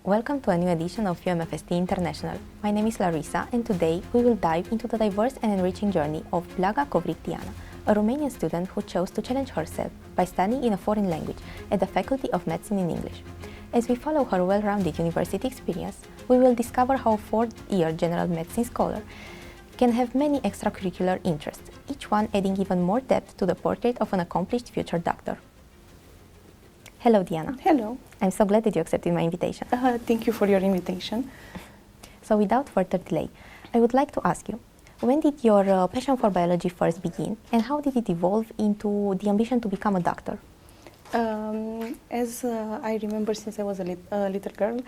Welcome to a new edition of UMFST International. My name is Larissa, and today we will dive into the diverse and enriching journey of Blaga Covrig Diana, a Romanian student who chose to challenge herself by studying in a foreign language at the Faculty of Medicine in English. As we follow her well-rounded university experience, we will discover how a fourth-year general medicine scholar can have many extracurricular interests, each one adding even more depth to the portrait of an accomplished future doctor. Hello, Diana. Hello. I'm so glad that you accepted my invitation. Thank you for your invitation. So without further delay, I would like to ask you, when did your passion for biology first begin, and how did it evolve into the ambition to become a doctor? As I remember since I was a little girl,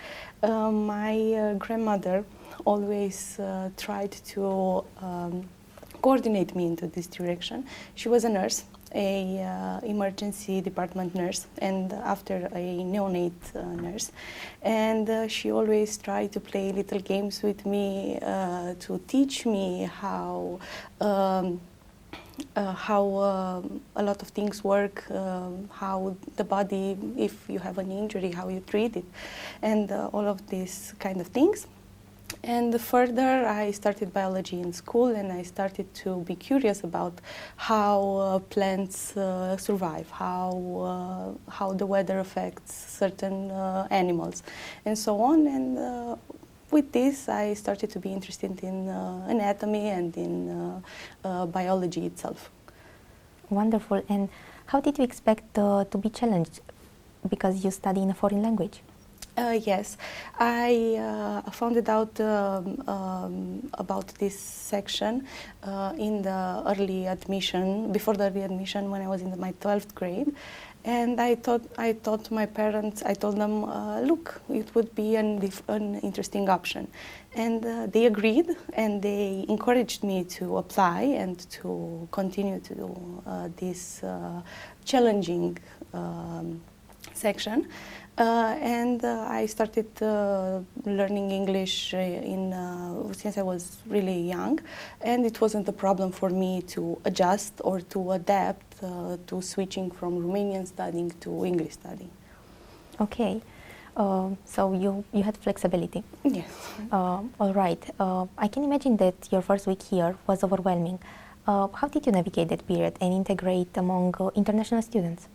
my grandmother always tried to coordinate me into this direction. She was a nurse, a emergency department nurse, and after a neonate nurse, and she always tried to play little games with me to teach me how a lot of things work, how the body, if you have an injury, how you treat it, and all of these kind of things. And further, I started biology in school, and I started to be curious about how plants survive, how the weather affects certain animals, and so on. And with this, I started to be interested in anatomy and in biology itself. Wonderful. And how did you expect to be challenged because you study in a foreign language? Yes, I found out about this section in the early admission, before the early admission when I was in my 12th grade. And I thought my parents, I told them, look, it would be an interesting option. And they agreed, and they encouraged me to apply and to continue to do this challenging section. And I started learning English since I was really young, and it wasn't a problem for me to adjust or to adapt to switching from Romanian studying to English studying. Okay, so you had flexibility. Yes. All right. I can imagine that your first week here was overwhelming. How did you navigate that period and integrate among international students?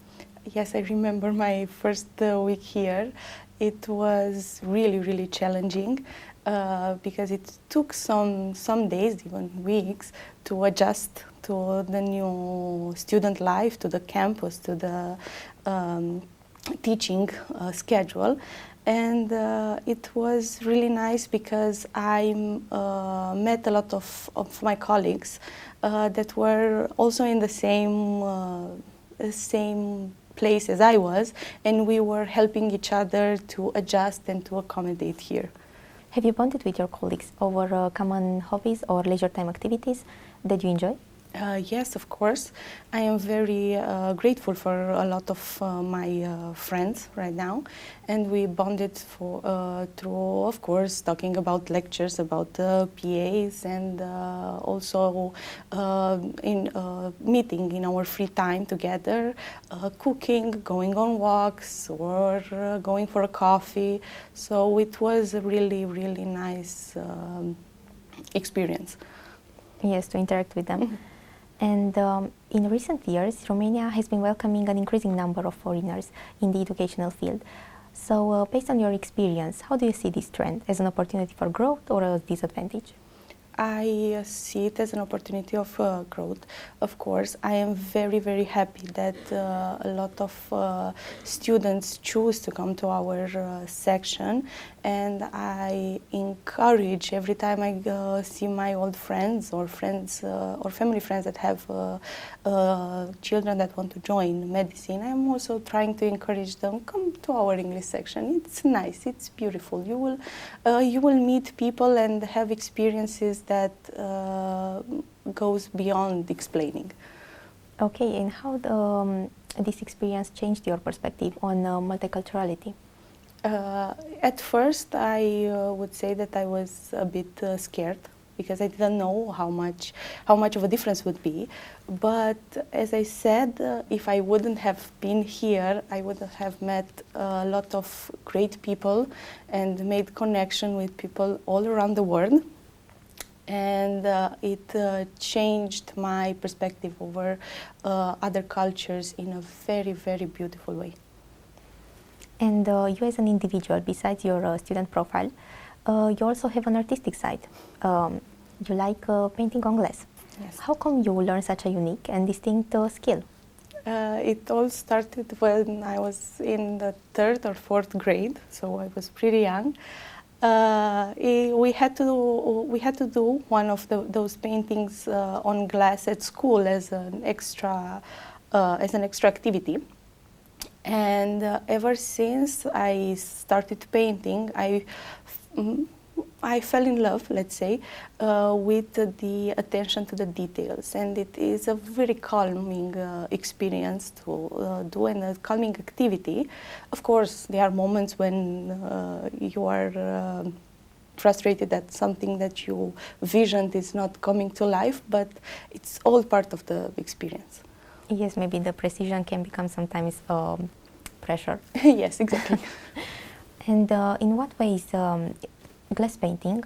Yes, I remember my first week here. It was really, really challenging because it took some days, even weeks, to adjust to the new student life, to the campus, to the teaching schedule. And it was really nice because I met a lot of my colleagues that were also in the same place as I was, and we were helping each other to adjust and to accommodate here. Have you bonded with your colleagues over common hobbies or leisure time activities that you enjoy? Yes, of course. I am very grateful for a lot of my friends right now, and we bonded through, of course, talking about lectures, about PAs, and also in meeting in our free time together, cooking, going on walks, or going for a coffee. So it was a really, really nice experience. Yes, to interact with them. Mm-hmm. And in recent years, Romania has been welcoming an increasing number of foreigners in the educational field. So based on your experience, how do you see this trend? As an opportunity for growth or a disadvantage? I see it as an opportunity of growth. Of course, I am very, very happy that a lot of students choose to come to our section, and I encourage every time I see my old friends or family friends that have children that want to join medicine. I'm also trying to encourage them, come to our English section. It's nice, it's beautiful. You will meet people and have experiences that goes beyond explaining. Okay, and how this experience changed your perspective on multiculturality? At first, I would say that I was a bit scared because I didn't know how much of a difference would be. But as I said, if I wouldn't have been here, I would have met a lot of great people and made connection with people all around the world. And it changed my perspective over other cultures in a very, very beautiful way. And you as an individual, besides your student profile, you also have an artistic side. You like painting on glass. Yes. How come you learn such a unique and distinct skill? It all started when I was in the 3rd or 4th grade, so I was pretty young. We had to do one of those paintings on glass at school as an extra activity. And ever since I started painting, I fell in love, let's say, with the attention to the details, and it is a very calming experience to do, and a calming activity. Of course, there are moments when you are frustrated that something that you visioned is not coming to life, but it's all part of the experience. Yes, maybe the precision can become sometimes pressure. Yes, exactly. And in what ways glass painting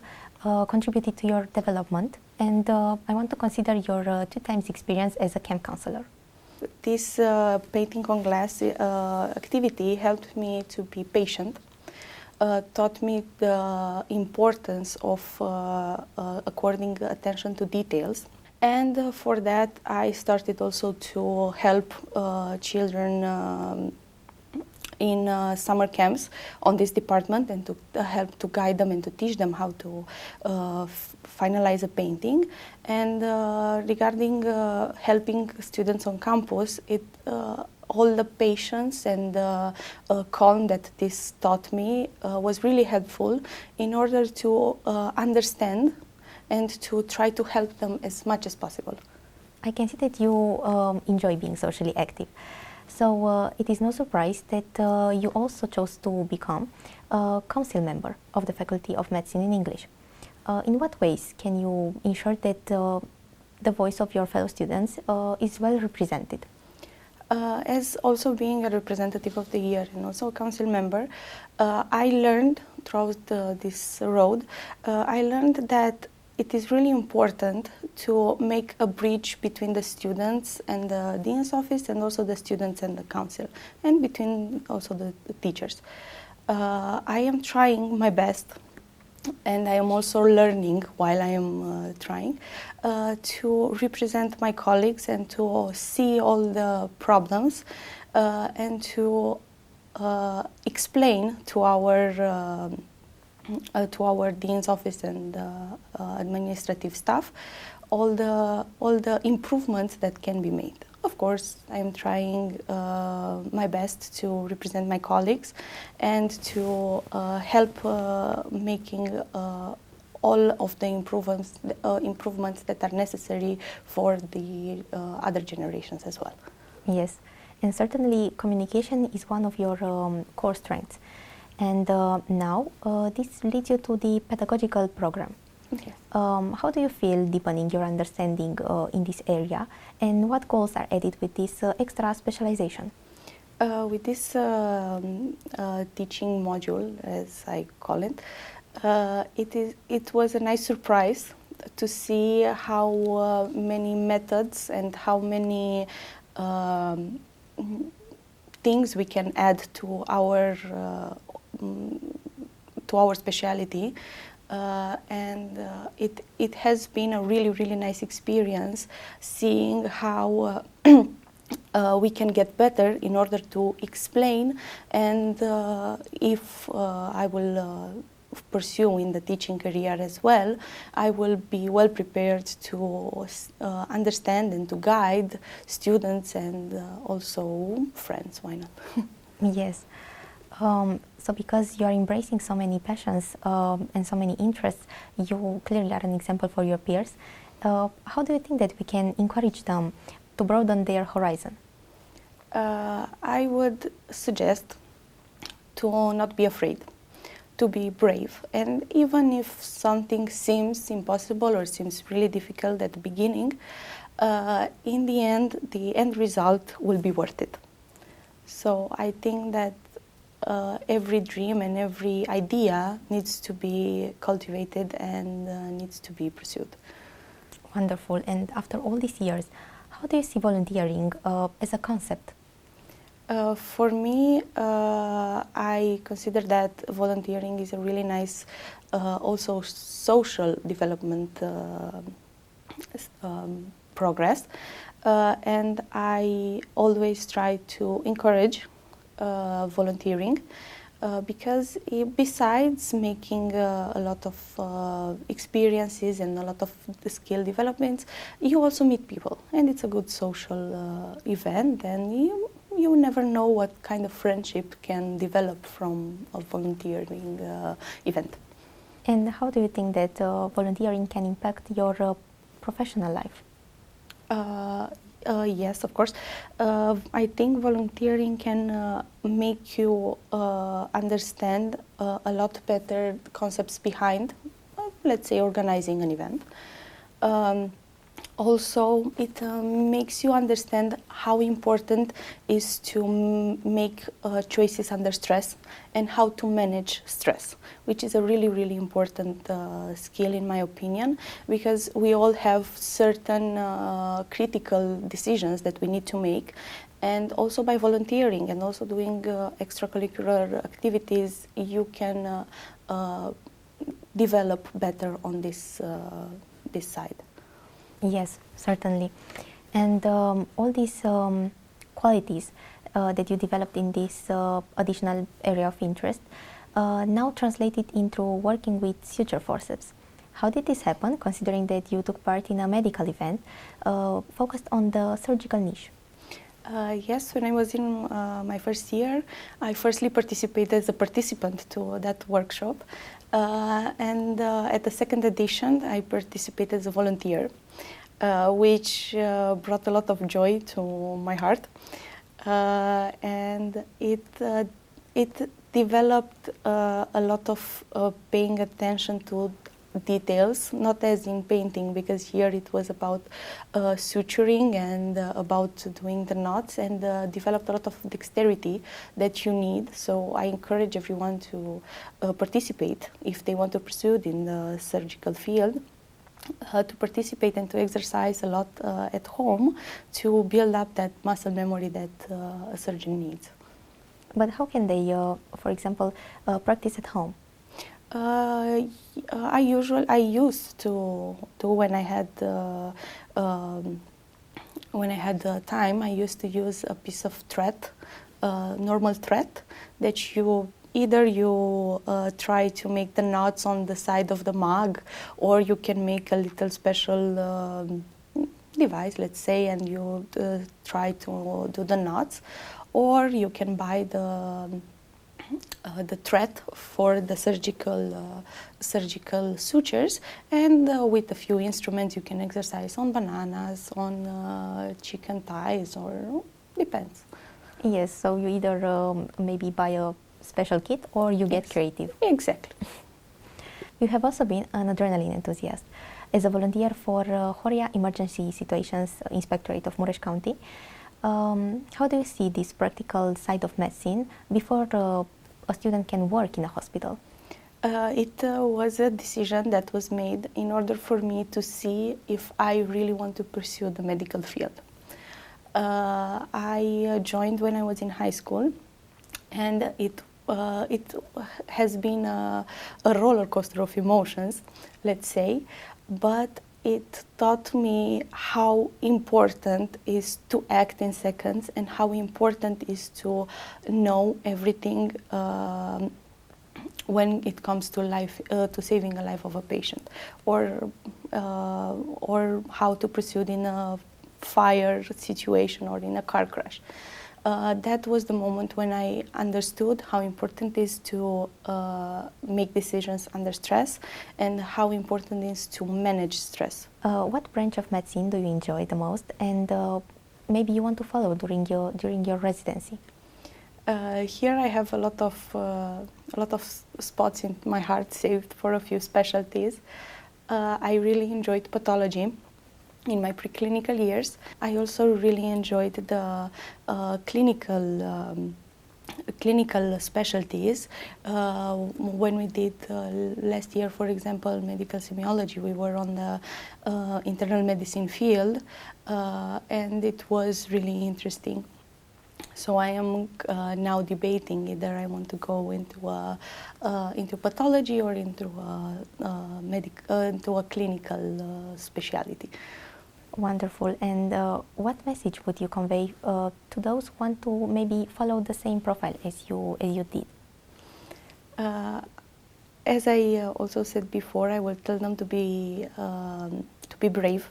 contributed to your development? And I want to consider your 2 times experience as a camp counselor. This painting on glass activity helped me to be patient, taught me the importance of according attention to details. And for that, I started also to help children in summer camps on this department, and to help to guide them and to teach them how to finalize a painting. And regarding helping students on campus, all the patience and calm that this taught me was really helpful in order to understand and to try to help them as much as possible. I can see that you enjoy being socially active. So it is no surprise that you also chose to become a council member of the Faculty of Medicine in English. In what ways can you ensure that the voice of your fellow students is well represented? As also being a representative of the year and also a council member, I learned throughout this road, I learned that it is really important to make a bridge between the students and the dean's office, and also the students and the council, and between also the teachers. I am trying my best, and I am also learning while I am trying to represent my colleagues and to see all the problems and to explain to our dean's office and administrative staff all the improvements that can be made. Of course, I am trying my best to represent my colleagues and to help making all of the improvements that are necessary for the other generations as well. Yes, and certainly communication is one of your core strengths. And now this leads you to the pedagogical program. Okay. How do you feel deepening your understanding in this area, and what goals are added with this extra specialization? With this teaching module, as I call it, it was a nice surprise to see how many methods and how many things we can add to our speciality. And it has been a really nice experience seeing how we can get better in order to explain, and if I will pursue in the teaching career as well, I will be well prepared to understand and to guide students and also friends, why not? Yes. So because you are embracing so many passions and so many interests, you clearly are an example for your peers. How do you think that we can encourage them to broaden their horizon? I would suggest to not be afraid, to be brave. And even if something seems impossible or seems really difficult at the beginning, in the end result will be worth it. So I think that every dream and every idea needs to be cultivated and needs to be pursued. Wonderful. And after all these years, how do you see volunteering as a concept? For me, I consider that volunteering is a really nice, also social development progress, and I always try to encourage volunteering because besides making a lot of experiences and a lot of skill developments, you also meet people, and it's a good social event, and you never know what kind of friendship can develop from a volunteering event. And how do you think that volunteering can impact your professional life? Yes, of course. I think volunteering can make you understand a lot better the concepts behind, let's say, organizing an event. Also, it makes you understand how important is to make choices under stress and how to manage stress, which is a really, really important skill in my opinion, because we all have certain critical decisions that we need to make. And also by volunteering and also doing extracurricular activities, you can develop better on this side. Yes, certainly. And all these qualities that you developed in this additional area of interest now translated into working with suture forceps. How did this happen, considering that you took part in a medical event focused on the surgical niche? Yes, when I was in my first year, I firstly participated as a participant to that workshop. And at the second edition, I participated as a volunteer, which brought a lot of joy to my heart. And it developed a lot of paying attention to details, not as in painting, because here it was about suturing and about doing the knots, and developed a lot of dexterity that you need. So I encourage everyone to participate if they want to pursue it in the surgical field, to participate and to exercise a lot at home to build up that muscle memory that a surgeon needs. But how can they, for example, practice at home? I used to when I had time. I used to use a piece of thread, normal thread, that you try to make the knots on the side of the mug, or you can make a little special device, let's say, and you try to do the knots, or you can buy the thread for the surgical sutures, and with a few instruments you can exercise on bananas, on chicken thighs, or depends. Yes, so you either maybe buy a special kit or you get creative. Exactly. You have also been an adrenaline enthusiast. As a volunteer for Horia Emergency Situations Inspectorate of Mureș County, how do you see this practical side of medicine before a student can work in a hospital? It was a decision that was made in order for me to see if I really want to pursue the medical field. I joined when I was in high school, and it has been a roller coaster of emotions, let's say, but it taught me how important is to act in seconds and how important is to know everything when it comes to life, to saving a life of a patient, or how to proceed in a fire situation or in a car crash. That was the moment when I understood how important it is to make decisions under stress and how important it is to manage stress. What branch of medicine do you enjoy the most, and maybe you want to follow during your residency? Here I have a lot of spots in my heart saved for a few specialties. I really enjoyed pathology in my preclinical years. I also really enjoyed the clinical specialties. When we did last year, for example, medical semiology, we were on the internal medicine field, and it was really interesting. So I am now debating either I want to go into pathology or into a clinical specialty. Wonderful. And what message would you convey to those who want to maybe follow the same profile as you did? As I also said before, I will tell them to be brave,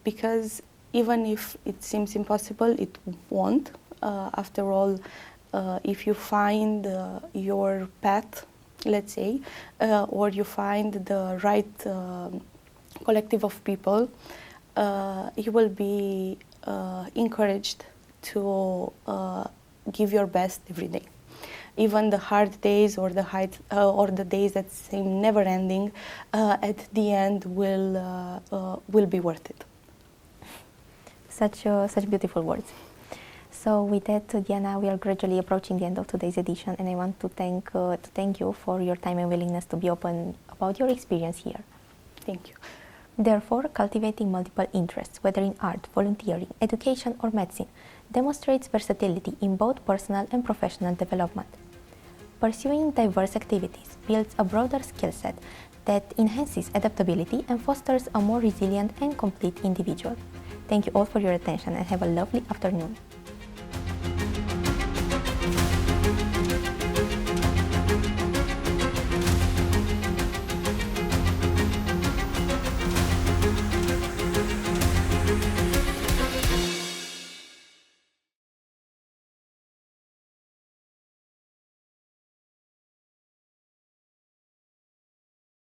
because even if it seems impossible, it won't. After all, if you find your path, let's say, or you find the right collective of people, you will be encouraged to give your best every day. Even the hard days or the days that seem never ending, at the end will be worth it. Such beautiful words. So with that, Diana, we are gradually approaching the end of today's edition, and I want to thank you for your time and willingness to be open about your experience here. Thank you. Therefore, cultivating multiple interests, whether in art, volunteering, education, or medicine, demonstrates versatility in both personal and professional development. Pursuing diverse activities builds a broader skill set that enhances adaptability and fosters a more resilient and complete individual. Thank you all for your attention and have a lovely afternoon.